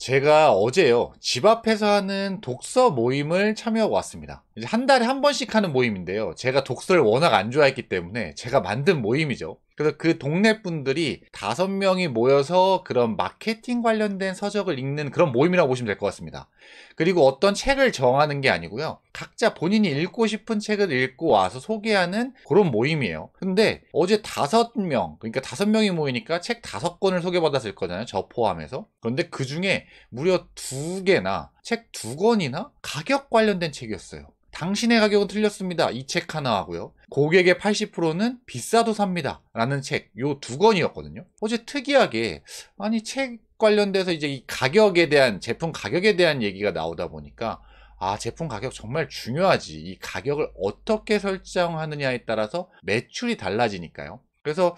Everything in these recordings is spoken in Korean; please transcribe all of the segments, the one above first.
제가 어제요, 집 앞에서 하는 독서 모임을 참여하고 왔습니다. 이제 한 달에 한 번씩 하는 모임인데요. 제가 독서를 워낙 안 좋아했기 때문에 제가 만든 모임이죠. 그래서 그 동네 분들이 5명이 모여서 그런 마케팅 관련된 서적을 읽는 그런 모임이라고 보시면 될 것 같습니다. 그리고 어떤 책을 정하는 게 아니고요. 각자 본인이 읽고 싶은 책을 읽고 와서 소개하는 그런 모임이에요. 근데 어제 5명, 그러니까 5명이 모이니까 책 5권을 소개받았을 거잖아요. 저 포함해서. 그런데 그 중에 무려 2개나 책 2권이나 가격 관련된 책이었어요. 당신의 가격은 틀렸습니다. 이 책 하나 하고요. 고객의 80%는 비싸도 삽니다. 라는 책, 요 2권이었거든요. 어제 특이하게, 아니, 책 관련돼서 이제 이 가격에 대한, 제품 가격에 대한 얘기가 나오다 보니까, 아, 제품 가격 정말 중요하지. 이 가격을 어떻게 설정하느냐에 따라서 매출이 달라지니까요. 그래서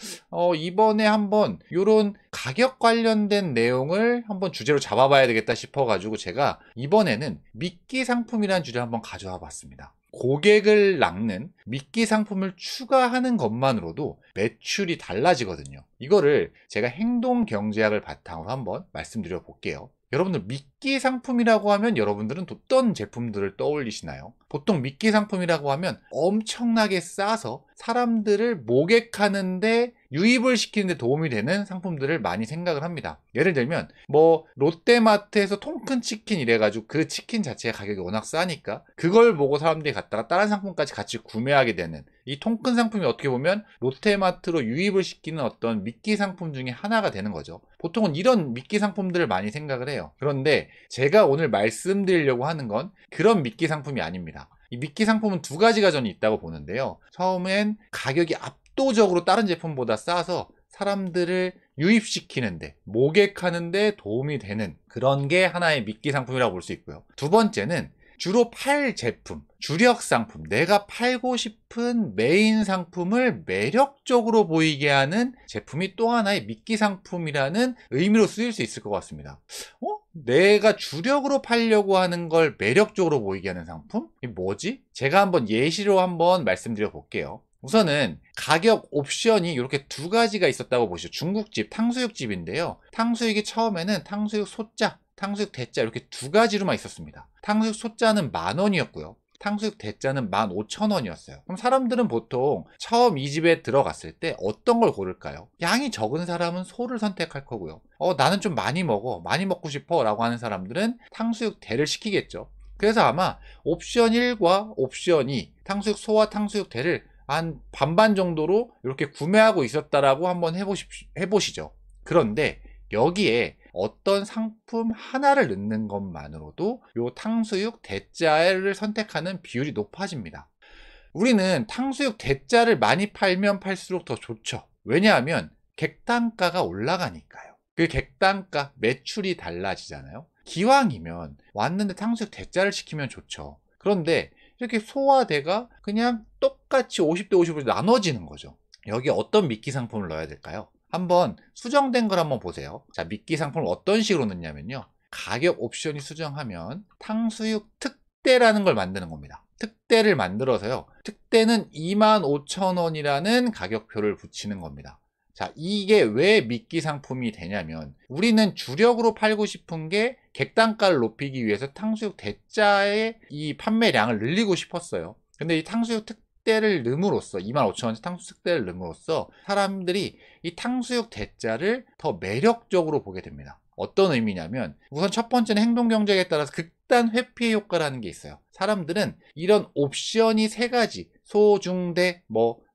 이번에 한번 이런 가격 관련된 내용을 한번 주제로 잡아봐야 되겠다 싶어가지고 제가 이번에는 미끼 상품이라는 주제를 한번 가져와 봤습니다. 고객을 낚는 미끼 상품을 추가하는 것만으로도 매출이 달라지거든요. 이거를 제가 행동 경제학을 바탕으로 한번 말씀드려 볼게요. 여러분들 미끼 상품이라고 하면 여러분들은 어떤 제품들을 떠올리시나요? 보통 미끼 상품이라고 하면 엄청나게 싸서 사람들을 모객하는데 유입을 시키는데 도움이 되는 상품들을 많이 생각을 합니다. 예를 들면 뭐 롯데마트에서 통큰 치킨 이래가지고 그 치킨 자체의 가격이 워낙 싸니까 그걸 보고 사람들이 갔다가 다른 상품까지 같이 구매하게 되는, 이 통큰 상품이 어떻게 보면 롯데마트로 유입을 시키는 어떤 미끼 상품 중에 하나가 되는 거죠. 보통은 이런 미끼 상품들을 많이 생각을 해요. 그런데 제가 오늘 말씀드리려고 하는 건 그런 미끼 상품이 아닙니다. 이 미끼 상품은 2가지가 저는 있다고 보는데요. 처음엔 가격이 압도적으로 다른 제품보다 싸서 사람들을 유입시키는데, 모객하는데 도움이 되는 그런 게 하나의 미끼 상품이라고 볼 수 있고요. 두 번째는 주로 팔 제품, 주력 상품, 내가 팔고 싶은 메인 상품을 매력적으로 보이게 하는 제품이 또 하나의 미끼 상품이라는 의미로 쓰일 수 있을 것 같습니다. 내가 주력으로 팔려고 하는 걸 매력적으로 보이게 하는 상품? 이게 뭐지? 제가 한번 예시로 한번 말씀드려 볼게요. 우선은 가격 옵션이 이렇게 2가지가 있었다고 보시죠. 중국집, 탕수육집인데요. 탕수육이 처음에는 탕수육 소자, 탕수육 대짜 이렇게 2가지로만 있었습니다. 탕수육 소자는 10,000원이었고요. 탕수육 대짜는 15,000원이었어요. 그럼 사람들은 보통 처음 이 집에 들어갔을 때 어떤 걸 고를까요? 양이 적은 사람은 소를 선택할 거고요. 나는 좀 많이 먹고 싶어 라고 하는 사람들은 탕수육 대를 시키겠죠. 그래서 아마 옵션 1과 옵션 2, 탕수육 소와 탕수육 대를 한 반반 정도로 이렇게 구매하고 있었다라고 한번 해보시죠. 그런데 여기에 어떤 상품 하나를 넣는 것만으로도 요 탕수육 대짜를 선택하는 비율이 높아집니다. 우리는 탕수육 대짜를 많이 팔면 팔수록 더 좋죠. 왜냐하면 객단가가 올라가니까요. 그 객단가, 매출이 달라지잖아요. 기왕이면 왔는데 탕수육 대짜를 시키면 좋죠. 그런데 이렇게 소와 대가 그냥 똑같이 50대 50으로 나눠지는 거죠. 여기 어떤 미끼 상품을 넣어야 될까요? 한번 수정된 걸 한번 보세요. 자, 미끼 상품을 어떤 식으로 넣냐면요. 가격 옵션이 수정하면 탕수육 특대라는 걸 만드는 겁니다. 특대를 만들어서요. 특대는 25,000원이라는 가격표를 붙이는 겁니다. 자, 이게 왜 미끼 상품이 되냐면 우리는 주력으로 팔고 싶은 게 객단가를 높이기 위해서 탕수육 대짜의 이 판매량을 늘리고 싶었어요. 근데 이 탕수육 특대를 넣음으로써 25,000원짜리 탕수육 특대를 넣음으로써 사람들이 이 탕수육 대짜를 더 매력적으로 보게 됩니다. 어떤 의미냐면 우선 첫 번째는 행동경제에 따라서 극단 회피의 효과라는 게 있어요. 사람들은 이런 옵션이 3가지 소, 중, 대,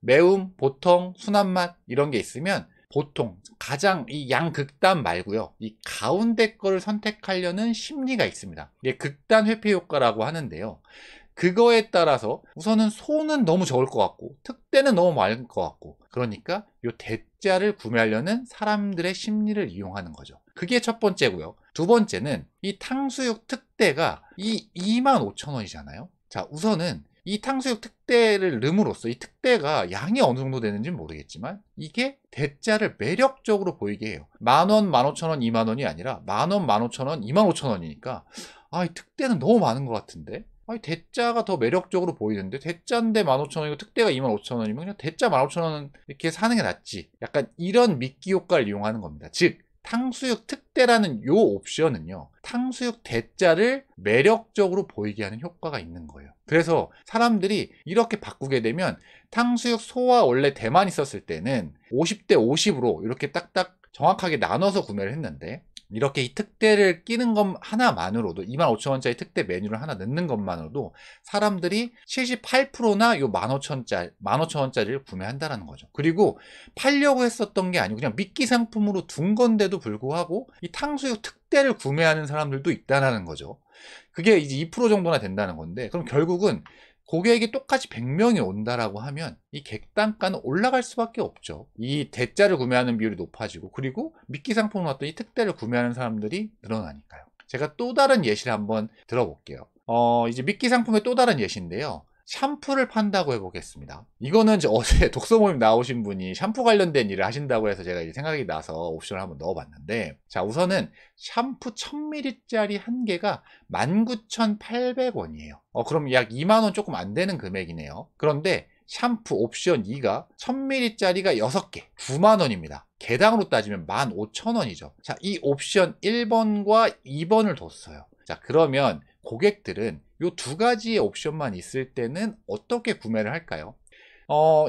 매움, 보통, 순한 맛 이런 게 있으면 보통 가장 이 양극단 말고요. 이 가운데 거를 선택하려는 심리가 있습니다. 이게 극단 회피 효과라고 하는데요. 그거에 따라서 우선은 소는 너무 적을 것 같고 특대는 너무 많을 것 같고 그러니까 이 대짜를 구매하려는 사람들의 심리를 이용하는 거죠. 그게 첫 번째고요. 두 번째는 이 탕수육 특대가 이 25,000원이잖아요. 자, 우선은 이 탕수육 특대를 넣음으로써 이 특대가 양이 어느 정도 되는지는 모르겠지만 이게 대짜를 매력적으로 보이게 해요. 10,000원, 15,000원, 20,000원이 아니라 10,000원, 15,000원, 25,000원이니까 이 특대는 너무 많은 것 같은데 대짜가 더 매력적으로 보이는데 대짜인데 15,000원이고 특대가 25,000원이면 그냥 대짜 15,000원 이렇게 사는 게 낫지. 약간 이런 미끼 효과를 이용하는 겁니다. 즉 탕수육 특대라는 요 옵션은요, 탕수육 대자를 매력적으로 보이게 하는 효과가 있는 거예요. 그래서 사람들이 이렇게 바꾸게 되면 탕수육 소와 원래 대만 있었을 때는 50대 50으로 이렇게 딱딱 정확하게 나눠서 구매를 했는데, 이렇게 이 특대를 끼는 것 하나만으로도 25,000원짜리 특대 메뉴를 하나 넣는 것만으로도 사람들이 78%나 요 15,000원짜리를 구매한다라는 거죠. 그리고 팔려고 했었던 게 아니고 그냥 미끼 상품으로 둔 건데도 불구하고 이 탕수육 특대를 구매하는 사람들도 있다는 거죠. 그게 이제 2% 정도나 된다는 건데, 그럼 결국은 고객이 똑같이 100명이 온다라고 하면 이 객단가는 올라갈 수밖에 없죠. 이 대자를 구매하는 비율이 높아지고, 그리고 미끼 상품으로 왔던 이 특대를 구매하는 사람들이 늘어나니까요. 제가 또 다른 예시를 한번 들어볼게요. 이제 미끼 상품의 또 다른 예시인데요. 샴푸를 판다고 해보겠습니다. 이거는 어제 독서 모임 나오신 분이 샴푸 관련된 일을 하신다고 해서 제가 이제 생각이 나서 옵션을 한번 넣어봤는데, 자, 우선은 샴푸 1000ml짜리 한 개가 19,800원이에요. 그럼 약 2만원 조금 안 되는 금액이네요. 그런데 샴푸 옵션 2가 1000ml짜리가 6개 9만원입니다. 개당으로 따지면 15,000원이죠. 자, 이 옵션 1번과 2번을 뒀어요. 자, 그러면 고객들은 이 두 가지의 옵션만 있을 때는 어떻게 구매를 할까요?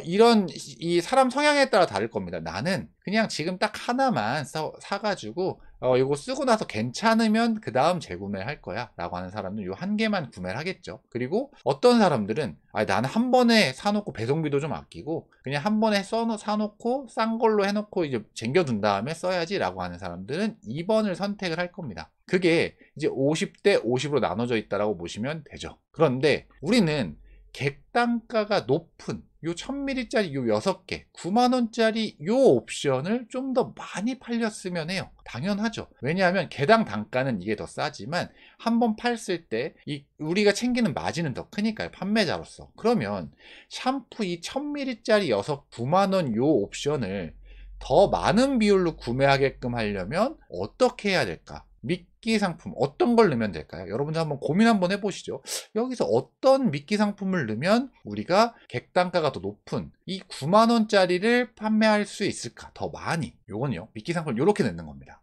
이 사람 성향에 따라 다를 겁니다. 나는 그냥 지금 딱 하나만 사가지고 이거 쓰고 나서 괜찮으면 그 다음 재구매할 거야 라고 하는 사람은 이 한 개만 구매를 하겠죠. 그리고 어떤 사람들은 나는 한 번에 사놓고 배송비도 좀 아끼고 그냥 한 번에 사놓고 싼 걸로 해놓고 이제 쟁겨둔 다음에 써야지 라고 하는 사람들은 2번을 선택을 할 겁니다. 그게 이제 50대 50으로 나눠져 있다라고 보시면 되죠. 그런데 우리는 객단가가 높은 요 1000ml짜리 요 6개 9만원짜리 요 옵션을 좀 더 많이 팔렸으면 해요. 당연하죠. 왜냐하면 개당 단가는 이게 더 싸지만 한번 팔았을 때 우리가 챙기는 마진은 더 크니까요, 판매자로서. 그러면 샴푸 이 1000ml짜리 9만원 요 옵션을 더 많은 비율로 구매하게끔 하려면 어떻게 해야 될까? 미끼 상품 어떤 걸 넣으면 될까요? 여러분들 한번 고민 한번 해보시죠. 여기서 어떤 미끼 상품을 넣으면 우리가 객단가가 더 높은 이 9만원짜리를 판매할 수 있을까? 더 많이. 요건요, 미끼 상품을 이렇게 넣는 겁니다.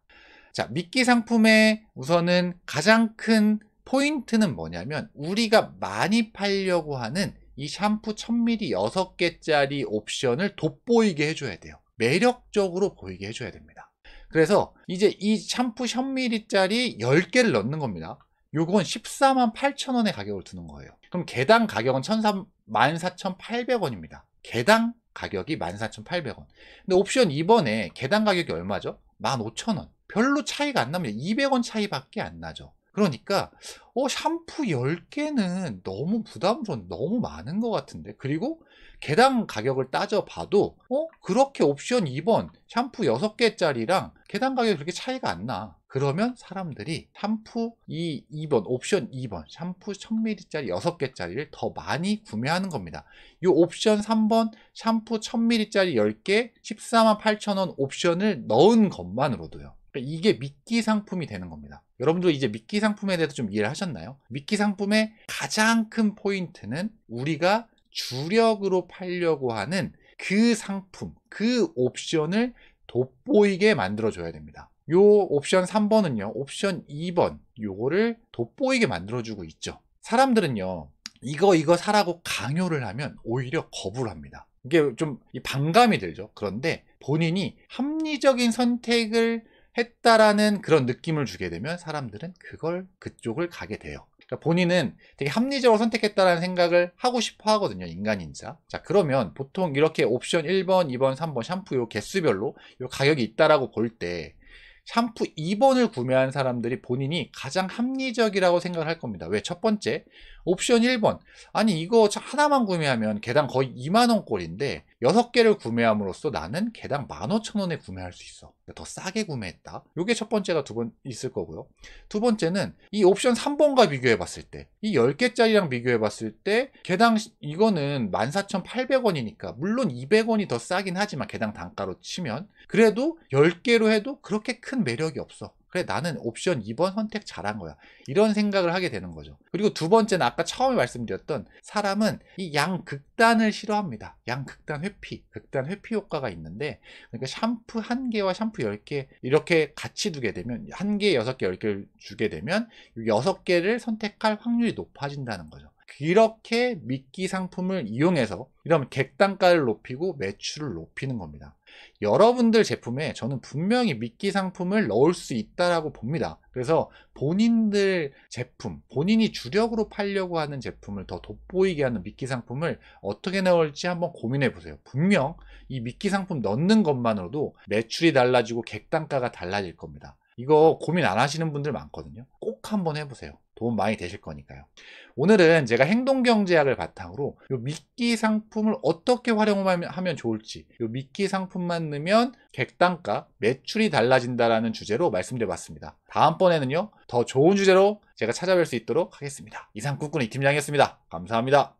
자, 미끼 상품의 우선은 가장 큰 포인트는 뭐냐면, 우리가 많이 팔려고 하는 이 샴푸 1000ml 6개짜리 옵션을 돋보이게 해줘야 돼요. 매력적으로 보이게 해줘야 됩니다. 그래서 이제 이 샴푸 1000ml짜리 10개를 넣는 겁니다. 요건 148,000원의 가격을 두는 거예요. 그럼 개당 가격은 14,800원입니다. 개당 가격이 14,800원. 근데 옵션 2번에 개당 가격이 얼마죠? 15,000원. 별로 차이가 안 납니다. 200원 차이밖에 안 나죠. 그러니까 샴푸 10개는 너무 부담스러운, 너무 많은 것 같은데. 그리고 개당 가격을 따져봐도 그렇게 옵션 2번 샴푸 6개짜리랑 개당 가격이 그렇게 차이가 안 나. 그러면 사람들이 샴푸 2번 옵션 2번 샴푸 1000ml짜리 6개짜리를 더 많이 구매하는 겁니다. 이 옵션 3번 샴푸 1000ml짜리 10개 148,000원 옵션을 넣은 것만으로도요. 이게 미끼 상품이 되는 겁니다. 여러분들 이제 미끼 상품에 대해서 좀 이해를 하셨나요? 미끼 상품의 가장 큰 포인트는 우리가 주력으로 팔려고 하는 그 상품, 그 옵션을 돋보이게 만들어줘야 됩니다. 요 옵션 3번은요, 옵션 2번, 요거를 돋보이게 만들어주고 있죠. 사람들은요, 이거 사라고 강요를 하면 오히려 거부를 합니다. 이게 좀 반감이 들죠. 그런데 본인이 합리적인 선택을 했다라는 그런 느낌을 주게 되면 사람들은 그쪽을 가게 돼요. 그러니까 본인은 되게 합리적으로 선택했다라는 생각을 하고 싶어 하거든요, 인간인자. 자, 그러면 보통 이렇게 옵션 1번, 2번, 3번 샴푸 요 개수별로 요 가격이 있다라고 볼 때 샴푸 2번을 구매한 사람들이 본인이 가장 합리적이라고 생각을 할 겁니다. 왜? 첫 번째, 옵션 1번. 아니, 이거 하나만 구매하면 개당 거의 2만원 꼴인데 6개를 구매함으로써 나는 개당 15,000원에 구매할 수 있어. 더 싸게 구매했다. 이게 첫 번째가 있을 거고요. 두 번째는 이 옵션 3번과 비교해 봤을 때, 이 10개짜리랑 비교해 봤을 때 개당 이거는 14,800원이니까 물론 200원이 더 싸긴 하지만 개당 단가로 치면 그래도 10개로 해도 그렇게 큰 매력이 없어. 그래, 나는 옵션 2번 선택 잘한 거야. 이런 생각을 하게 되는 거죠. 그리고 두 번째는 아까 처음에 말씀드렸던, 사람은 이 양극단을 싫어합니다. 양극단 회피, 극단 회피 효과가 있는데, 그러니까 샴푸 1개와 샴푸 10개 이렇게 같이 두게 되면, 1개, 6개, 10개를 주게 되면 6개를 선택할 확률이 높아진다는 거죠. 이렇게 미끼 상품을 이용해서 이런 객단가를 높이고 매출을 높이는 겁니다. 여러분들 제품에 저는 분명히 미끼 상품을 넣을 수 있다라고 봅니다. 그래서 본인들 제품, 본인이 주력으로 팔려고 하는 제품을 더 돋보이게 하는 미끼 상품을 어떻게 넣을지 한번 고민해 보세요. 분명 이 미끼 상품 넣는 것만으로도 매출이 달라지고 객단가가 달라질 겁니다. 이거 고민 안 하시는 분들 많거든요. 꼭 한번 해보세요. 도움 많이 되실 거니까요. 오늘은 제가 행동경제학을 바탕으로 이 미끼 상품을 어떻게 활용하면 좋을지, 이 미끼 상품만 넣으면 객단가, 매출이 달라진다라는 주제로 말씀드려봤습니다. 다음번에는요, 더 좋은 주제로 제가 찾아뵐 수 있도록 하겠습니다. 이상 꿈꾸는 이 팀장이었습니다. 감사합니다.